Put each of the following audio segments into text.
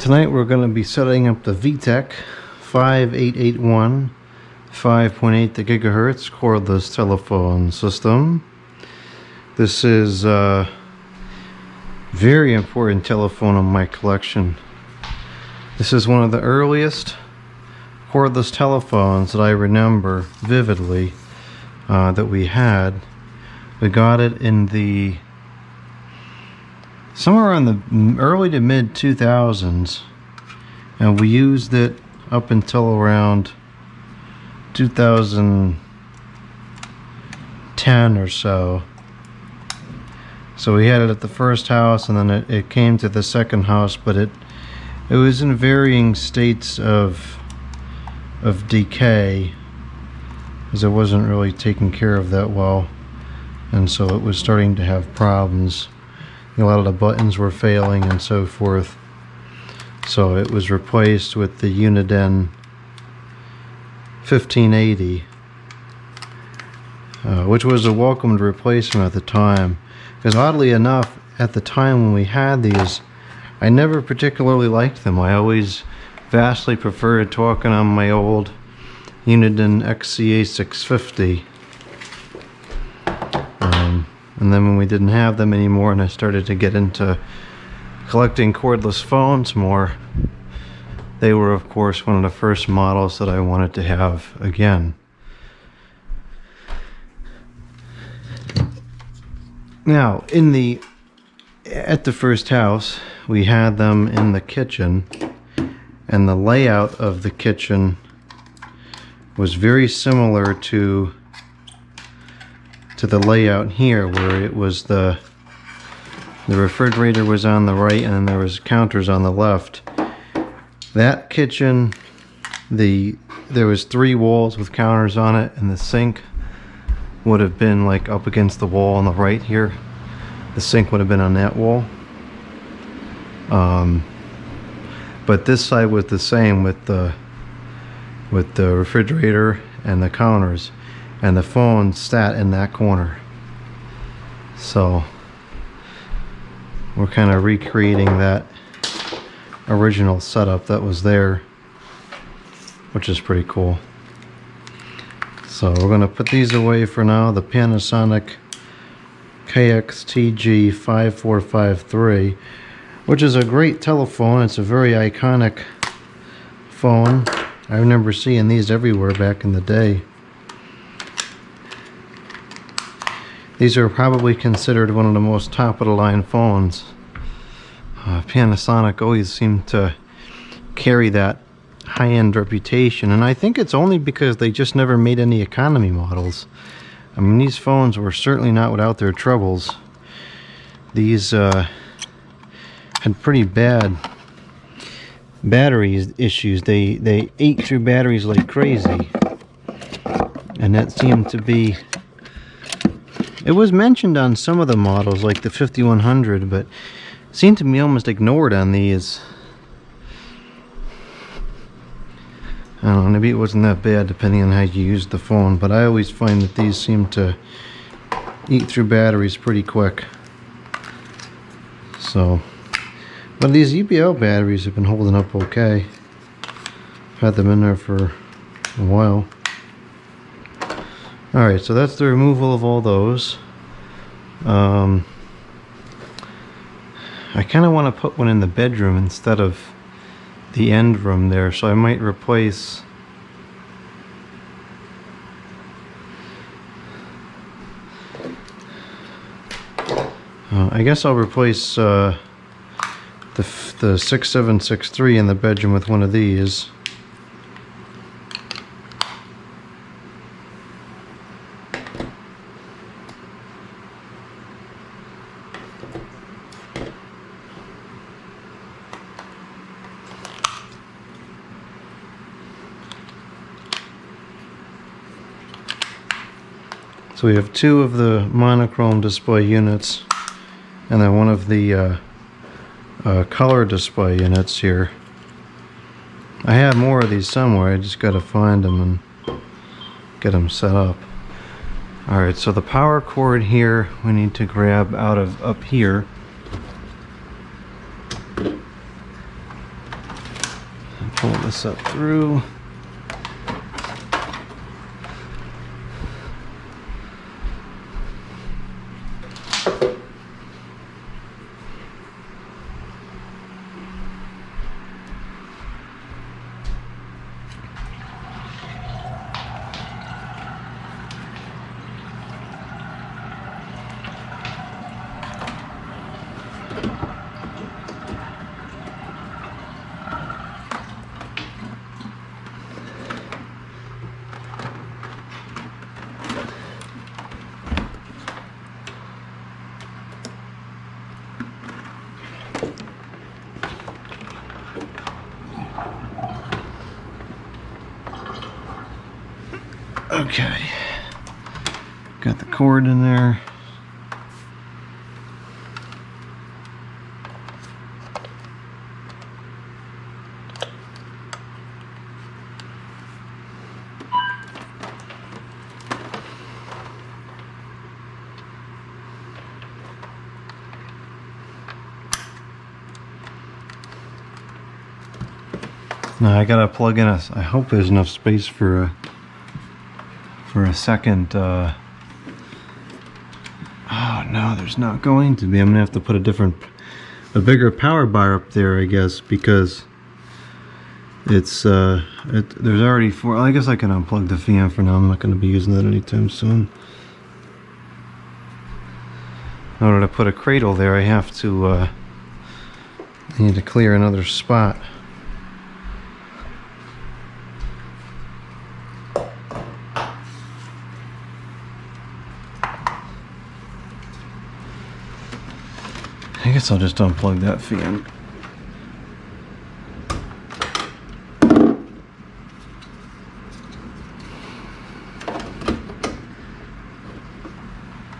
Tonight we're going to be setting up the Vtech 5881 5.8 gigahertz cordless telephone system. This is a very important telephone in my collection. This is one of the earliest cordless telephones that I remember vividly that we had. We got it in the somewhere in the early to mid 2000s, and we used it up until around 2010 or so. So we had it at the first house, and then it came to the second house, but it was in varying states of decay, as it wasn't really taken care of that well, and so it was starting to have problems. A lot of the buttons were failing and so forth. So it was replaced with the Uniden 1580, which was a welcomed replacement at the time. Because oddly enough, at the time when we had these, I never particularly liked them. I always vastly preferred talking on my old Uniden XCA 650. And then when we didn't have them anymore and I started to get into collecting cordless phones more, they were of course one of the first models that I wanted to have again. Now, at the first house, we had them in the kitchen, and the layout of the kitchen was very similar to the layout here, where it was the refrigerator was on the right and then there was counters on the left. That kitchen, there was 3 walls with counters on it, and the sink would have been like up against the wall on the right here. The sink would have been on that wall. But this side was the same with the refrigerator and the counters, and the phone sat in that corner. So we're kind of recreating that original setup that was there, which is pretty cool. So we're going to put these away for now. The Panasonic KXTG 5453, which is a great telephone. It's a very iconic phone. I remember seeing these everywhere back in the day. These are probably considered one of the most top-of-the-line phones. Panasonic always seemed to carry that high-end reputation, and I think it's only because they just never made any economy models. I mean, these phones were certainly not without their troubles. These had pretty bad battery issues. They ate through batteries like crazy, and that seemed to be... It was mentioned on some of the models, like the 5100, but seemed to be almost ignored on these. I don't know, maybe it wasn't that bad depending on how you used the phone, but I always find that these seem to eat through batteries pretty quick. So, but these EPL batteries have been holding up okay. I've had them in there for a while. Alright, so that's the removal of all those. I kind of want to put one in the bedroom instead of the end room there, so I might replace I guess I'll replace the 6763 in the bedroom with one of these. So we have 2 of the monochrome display units, and then one of the color display units here. I have more of these somewhere, I just got to find them and get them set up. Alright, so the power cord here we need to grab out of up here. pull this up through. Okay, got the cord in there. Now I gotta plug in I hope there's enough space for a second. Oh no, there's not going to be. I'm gonna have to put a bigger power bar up there, I guess, because it's there's already four. I guess I can unplug the fan for now. I'm not going to be using that anytime soon. In order to put a cradle there, I have to I need to clear another spot. I guess I'll just unplug that fan.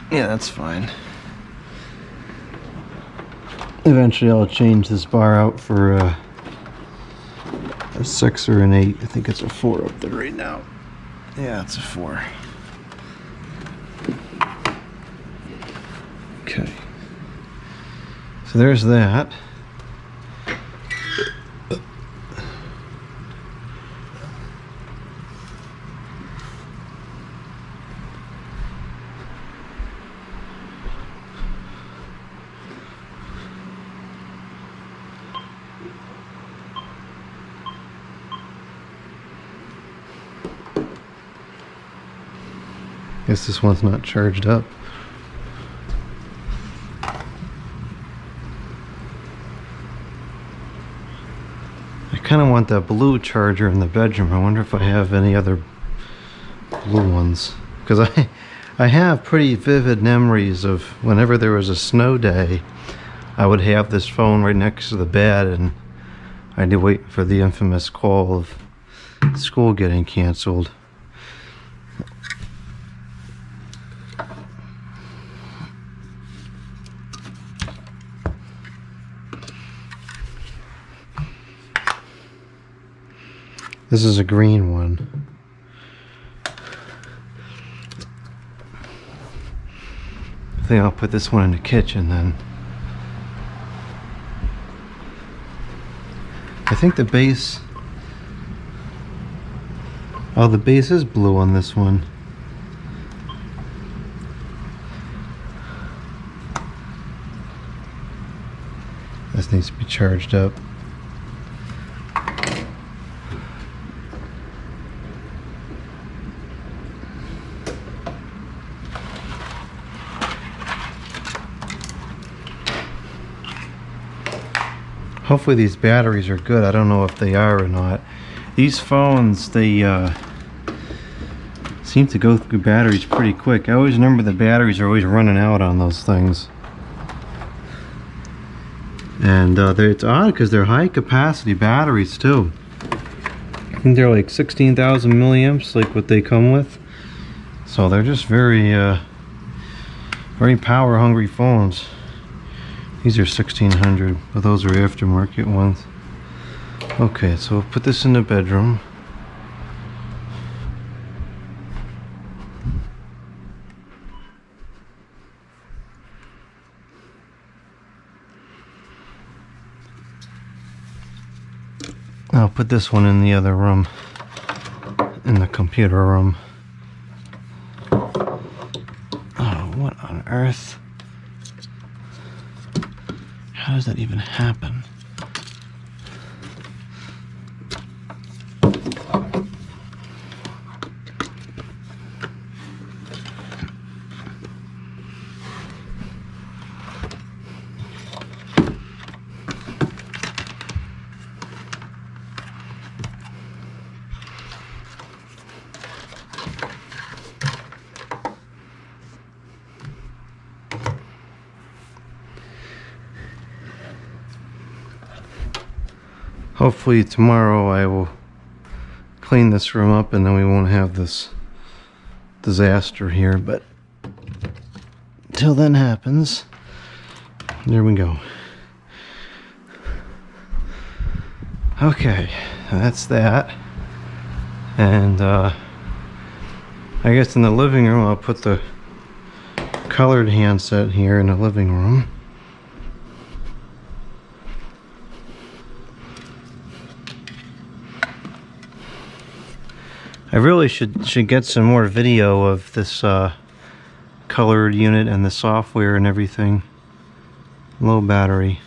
Yeah, that's fine. Eventually I'll change this bar out for a 6 or an 8. I think it's a 4 up there right now. Yeah, it's a 4. Okay. So there's that. Guess this one's not charged up. I kind of want that blue charger in the bedroom. I wonder if I have any other blue ones, because I have pretty vivid memories of whenever there was a snow day, I would have this phone right next to the bed and I'd wait for the infamous call of school getting canceled. This is a green one. I think I'll put this one in the kitchen then. I think the base... Oh, the base is blue on this one. This needs to be charged up. Hopefully these batteries are good. I don't know if they are or not. These phones, they seem to go through batteries pretty quick. I always remember the batteries are always running out on those things. And it's odd because they're high capacity batteries too. I think they're like 16,000 milliamps, like what they come with. So they're just very, very power hungry phones. These are 1600, but those are aftermarket ones. Okay, so we'll put this in the bedroom. I'll put this one in the other room, in the computer room. Oh, what on earth? How does that even happen? Hopefully tomorrow I will clean this room up and then we won't have this disaster here, but till then happens, there we go. Okay, that's that. And I guess in the living room I'll put the colored handset here in the living room. I really should get some more video of this colored unit and the software and everything. Low battery.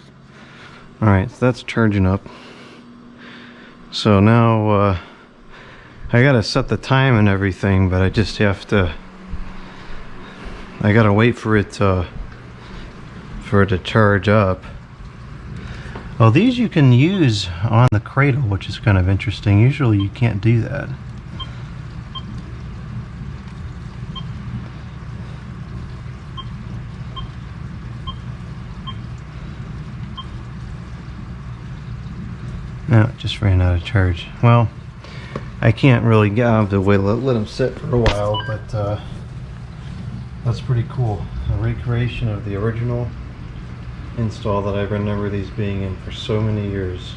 Alright, so that's charging up. So now I gotta set the time and everything, but I just have to, I gotta wait for it to charge up. Well, these you can use on the cradle, which is kind of interesting. Usually you can't do that. No, it just ran out of charge. Well, I can't really get out of the way, let them sit for a while, but that's pretty cool. A recreation of the original install that I remember these being in for so many years.